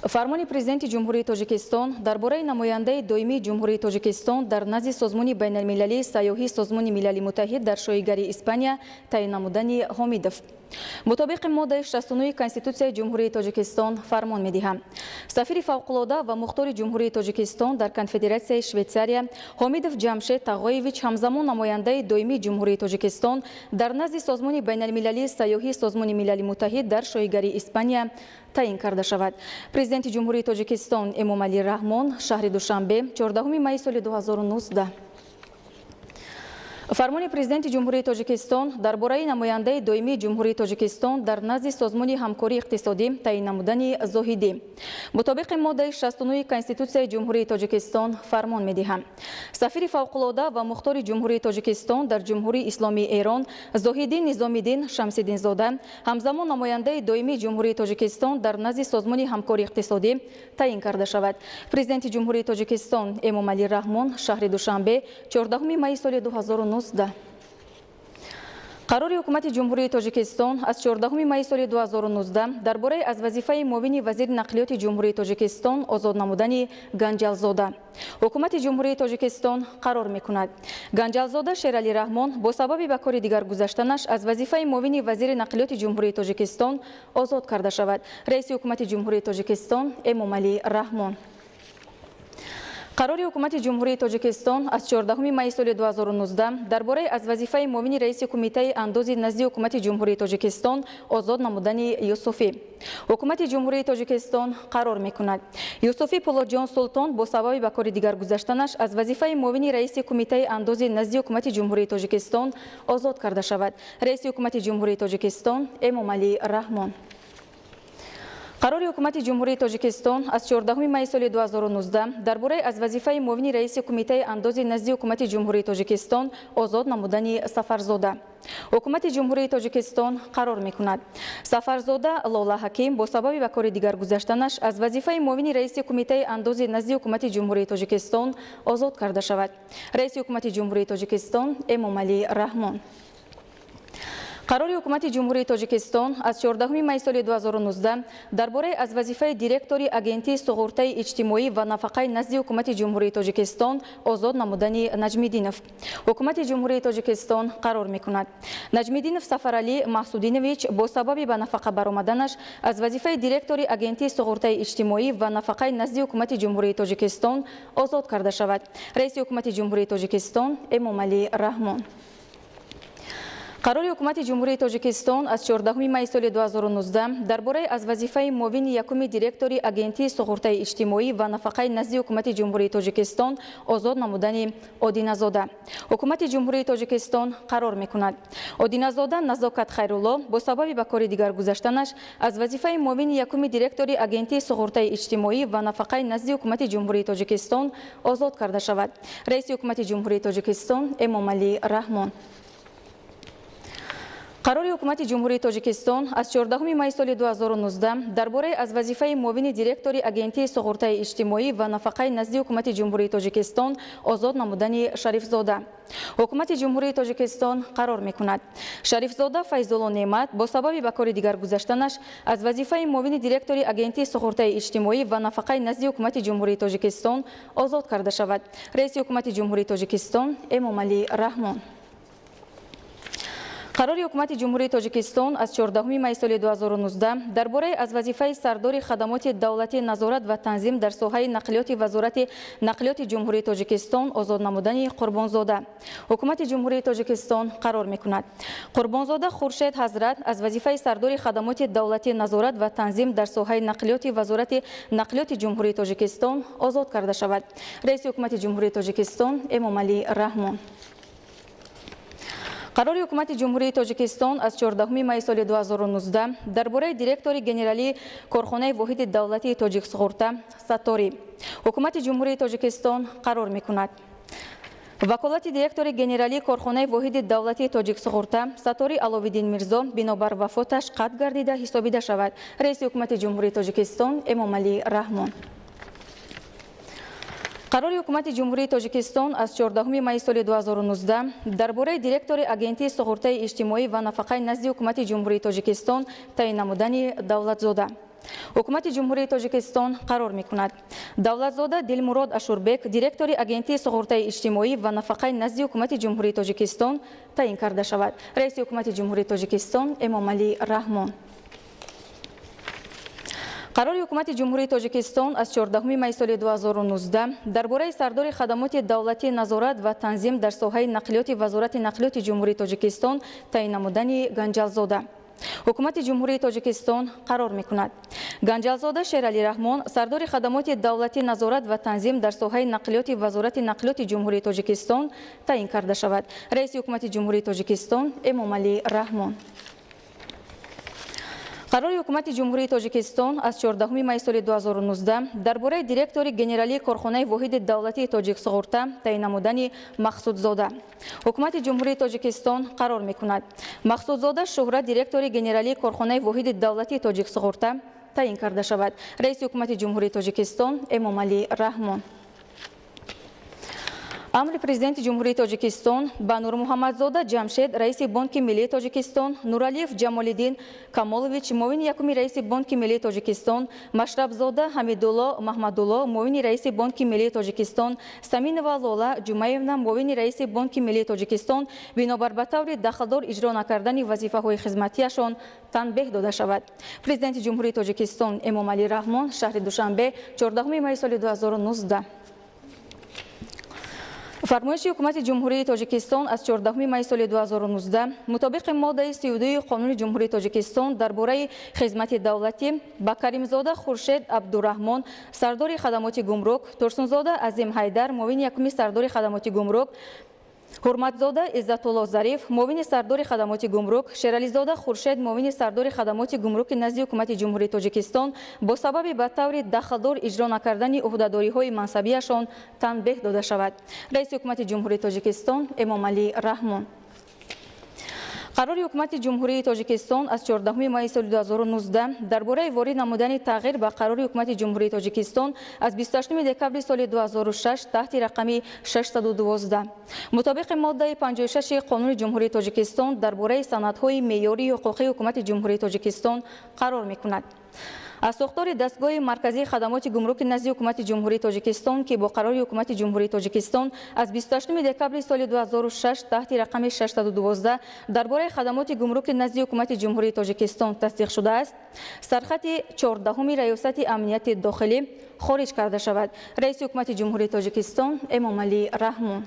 фармони президенти ҷумҳурии тоҷикистон дар бораи намояндаи доимии ҷумҳурии тоҷикистон дар назди созмони байналмилалии сайёҳии созмони милали муттаҳид дар шоигари Испания таъин намудани Ҳомидов. мутобиқи моддаи 69 Конститутсияи ҷумҳурии тоҷикистон фармон медиҳам. сафири фавқулода ва мухтори ҷумҳурии тоҷикистон дар Конфедератсияи Швейтсария Ҳомидов Ҷамшед Тағоевич ҳамзамон намояндаи доимии ҷумҳурии тоҷикистон дар назди созмони байналмилалии сайёҳии созмони милали муттаҳид дар шоигари Испания таъин карда шавад. Президенти ҷумҳурии тоҷикистон Эмомалӣ Раҳмон шаҳри Душанбе 14 майи соли 2019 фармони президенти ҷумҳурии тоҷикистон дар бораи намояндаи доимии ҷумҳурии тоҷикистон дар назди созмони ҳамкории иқтисодӣ таъин намудани Зоҳидӣ. мутобиқи моддаи 69 Конститутсияи ҷумҳурии тоҷикистон фармон медиҳам. сафири фавқулода ва мухтори ҷумҳурии тоҷикистон дар ҷумҳурии исломии Эрон Зоҳидӣ Низомиддин Шамсиддинзода ҳамзамон намояндаи доимии ҷумҳурии тоҷикистон дар назди созмони ҳамкории иқтисодӣ таъин карда шавад. Президенти ҷумҳурии тоҷикистон Эмомалӣ Раҳмон шаҳри Душанбе 14 майи соли 2019 қарори ҳукумати ҷумҳурии тоҷикистон аз 14 майи соли 2019 дар бораи аз вазифаи муовини вазири нақлиёти ҷумҳурии тоҷикистон озод намудани Ганҷалзода. ҳукумати ҷумҳурии тоҷикистон қарор мекунад Ганҷалзода Шералӣ Раҳмон бо сабаби ба кори дигар гузаштанаш аз вазифаи муовини вазири нақлиёти ҷумҳурии тоҷикистон озод карда шавад. раиси ҳукумати ҷумҳурии тоҷикистон Эмомалӣ Раҳмон. қарори ҳукумати ҷумҳурии тоҷикистон аз 14 майи соли 2019 дар бораи аз вазифаи муовини раиси кумитаи андози назди ҳукумати ҷумҳурии тоҷикистон озод намудани Юсуфӣ. ҳукумати ҷумҳурии тоҷикистон қарор мекунад Юсуфӣ Пулоҷон Султон бо сабаби ба кори дигар гузаштанаш аз вазифаи муовини раиси кумитаи андози назди ҳукумати ҷумҳурии тоҷикистон озод карда шавад. раиси ҳукумати ҷумҳурии тоҷикистон Эмомалӣ Раҳмон. қарори ҳукумати ҷумҳурии тоҷикистон аз 14 майи соли 2019 дар бораи аз вазифаи муовини раиси кумитаи андози назди ҳукумати ҷумҳурии тоҷикистон озод намудани Сафарзода. ҳукумати ҷумҳурии тоҷикистон қарор мекунад Сафарзода Лола Ҳаким бо сабаби ба кори дигар гузаштанаш аз вазифаи муовини раиси кумитаи андози назди ҳукумати ҷумҳурии тоҷикистон озод карда шавад. раиси ҳукумати ҷумҳурии тоҷикистон Эмомалӣ Раҳмон. қарори ҳукумати ҷумҳурии тоҷикистон аз 14 майи соли 2019 дар бораи аз вазифаи директори агентии суғуртаи иҷтимоӣ ва нафақаи назди ҳукумати ҷумҳурии тоҷикистон озод намудани Наҷмиддинов. ҳукумати ҷумҳурии тоҷикистон қарор мекунад Наҷмиддинов Сафаралӣ Маҳсудинович бо сабаби ба нафақа баромаданаш аз вазифаи директори агентии суғуртаи иҷтимоӣ ва нафақаи назди ҳукумати ҷумҳурии тоҷикистон озод карда шавад. раиси ҳукумати ҷумҳурии тоҷикистон Эмомалӣ Раҳмон. қарори ҳукумати ҷумҳурии тоҷикистон аз 14 майи соли 2019 дар бораи аз вазифаи муовини якуми директори агентии суғуртаи иҷтимоӣ ва нафақаи назди ҳукумати ҷумҳурии тоҷикистон озод намудани Одиназода. ҳукумати ҷумҳурии тоҷикистон қарор мекунад Одиназода Назокат Хайрулло бо сабаби ба кори дигар гузаштанаш аз вазифаи муовини якуми директори агентии суғуртаи иҷтимоӣ ва нафақаи назди ҳукумати ҷумҳурии тоҷикистон озод карда шавад. раиси ҳукумати ҷумҳурии тоҷикистон Эмомалӣ Раҳмон. қарори ҳукумати ҷумҳурии тоҷикистон аз 14 майи соли 2019 дар бораи аз вазифаи муовини директори агентии суғуртаи иҷтимоӣ ва нафақаи назди ҳукумати ҷумҳурии тоҷикистон озод намудани Шарифзода. ҳукумати ҷумҳурии тоҷикистон қарор мекунад Шарифзода Файзулло Неъмат бо сабаби ба кори дигар гузаштанаш аз вазифаи муовини директори агентии суғуртаи иҷтимоӣ ва нафақаи назди ҳукумати ҷумҳурии тоҷикистон озод карда шавад. раиси ҳукумати ҷумҳурии тоҷикистон Эмомалӣ Раҳмон. қарори ҳукумати ҷумҳурии тоҷикистон аз 14 майи соли 2019 дар бораи аз вазифаи сардори хадамоти давлатии назорат ва танзим дар соҳаи нақлиёти вазорати нақлиёти ҷумҳурии тоҷикистон озод намудани Қурбонзода. ҳукумати ҷумҳурии тоҷикистон қарор мекунад Қурбонзода Хуршед Ҳазрат аз вазифаи сардори хадамоти давлатии назорат ва танзим дар соҳаи нақлиёти вазорати нақлиёти ҷумҳурии тоҷикистон озод карда шавад. раиси ҳукумати ҷумҳурии тоҷикистон Эмомалӣ Раҳмон. қарори ҳукумати ҷумҳурии тоҷикистон аз 14 майи соли 2019 дар бораи директори генералии корхонаи воҳиди давлатии Тоҷиксуғурта Сатторӣ. ҳукумати ҷумҳурии тоҷикистон қарор мекунад ваколати директори генералии корхонаи воҳиди давлатии Тоҷиксуғурта Сатторӣ Аловиддин Мирзо бинобар вафоташ қатъ гардида ҳисобида шавад. раиси ҳукумати ҷумҳурии тоҷикистон Эмомалӣ Раҳмон. қарори ҳукумати ҷумҳурии тоҷикистон аз 14 майи соли 2019 дар бораи директори агентии суғуртаи иҷтимоӣ ва нафақаи назди ҳукумати ҷумҳурии тоҷикистон таъин намудани Давлатзода. حکومت جمهوری تاجیکستان قرار می‌کند دولتزاده دلمراد اشوربک دیرکتور اگنتی سقورت اجتماعی و نفقه نزد حکومت جمهوری تاجیکستان تعیین کرده شود. رئیس حکومت جمهوری تاجیکستان امامعلی رحمان. قرار حکومت جمهوری تاجیکستان از 14 می سال 2019 درباره سردار خدمات دولتی نظارت و تنظیم در ساحه نقلیات وزارت نقلیات جمهوری تاجیکستان تعیین نمودن گنجالزاده حکومت جمهوری تاجیکستان قرار می‌کند. گنجالزاده شیرعلی رحمان سردار خدمات دولتی نظارت و تنظیم در ساحه نقلیات وزارت نقلیات جمهوری تاجیکستان تعیین کرده شود. رئیس حکومت جمهوری تاجیکستان امامعلی رحمان. قرار حکومت جمهوری تاجیکستان از 14 می سال 2019 درباره دیرکتور گنرالی کارخانه واحد دولتی تاجیک سقورتا تعیین نمودن مقصودزاده حکومت جمهوری تاجیکستان قرار می‌کند. مقصودزاده شهره دیرکتور گنرالی کارخانه واحد دولتی تاجیک سقورتا تعیین کرده شود. رئیس حکومت جمهوری تاجیکستان امامعلی رحمان. امر پرزیدنت جمهوری تاجیکستان با نور محمدزاده جمشید رئیس بانک ملی تاجیکستان، نورعلیف جمالالدین کمالویچ معاون یکم رئیس بانک ملی تاجیکستان، مشربزاده حمیدالله محمدالله معاون رئیس بانک ملی تاجیکستان، سمینова لولا جمعیونا معاون رئیس بانک ملی تاجیکستان بنابر به طور دخلدار اجرا نکردن وظیفه‌های خدمتیشان تنبیه داده شود. پرزیدنت جمهوری تاجیکستان امامعلی رحمان شهر دوشنبه 14 می سال 2019 فرمایش حکومت جمهوری تاجیکستان از 14 می سال 2019 مطابق ماده 32 قانون جمهوری تاجیکستان درباره خدمت دولتی با کریمزاده خورشید عبدالرحمن سردار خدمات گمرک، ترسونزاده عظیم حیدر معاون یکم سردار خدمات گمرک، حرمتزاده عزت‌الله ظریف معاون سردار خدمات گمرک، شیرعلیزاده خورشید معاون سردار خدمات گمرک نزد حکومت جمهوری تاجیکستان با سبب به طور دخلدار اجرا نکردن عهده‌داری‌های منصبیشان تنبیه داده شود. رئیس حکومت جمهوری تاجیکستان امامعلی رحمان. قرار حکومت جمهوری تاجیکستان از 14 می سال 2019 درباره وارد نمودن تغییر به قرار حکومت جمهوری تاجیکستان از 28 دکمبر سال 2006 تحت رقم 612 مطابق ماده 56 قانون جمهوری تاجیکستان درباره سندهای معیاری حقوقی حکومت جمهوری تاجیکستان قرار می‌کند. از ساختار دستگاه مرکزی خدمات گمرک نزد حکومت جمهوری تاجیکستان که با قرار حکومت جمهوری تاجیکستان از 28 دکمبر سال 2006 تحت رقم 612 درباره خدمات گمرک نزد حکومت جمهوری تاجیکستان تصدیق شده است، سرخط 14 ریاست امنیت داخلی خارج کرده شود. رئیس حکومت جمهوری تاجیکستان امامعلی رحمان.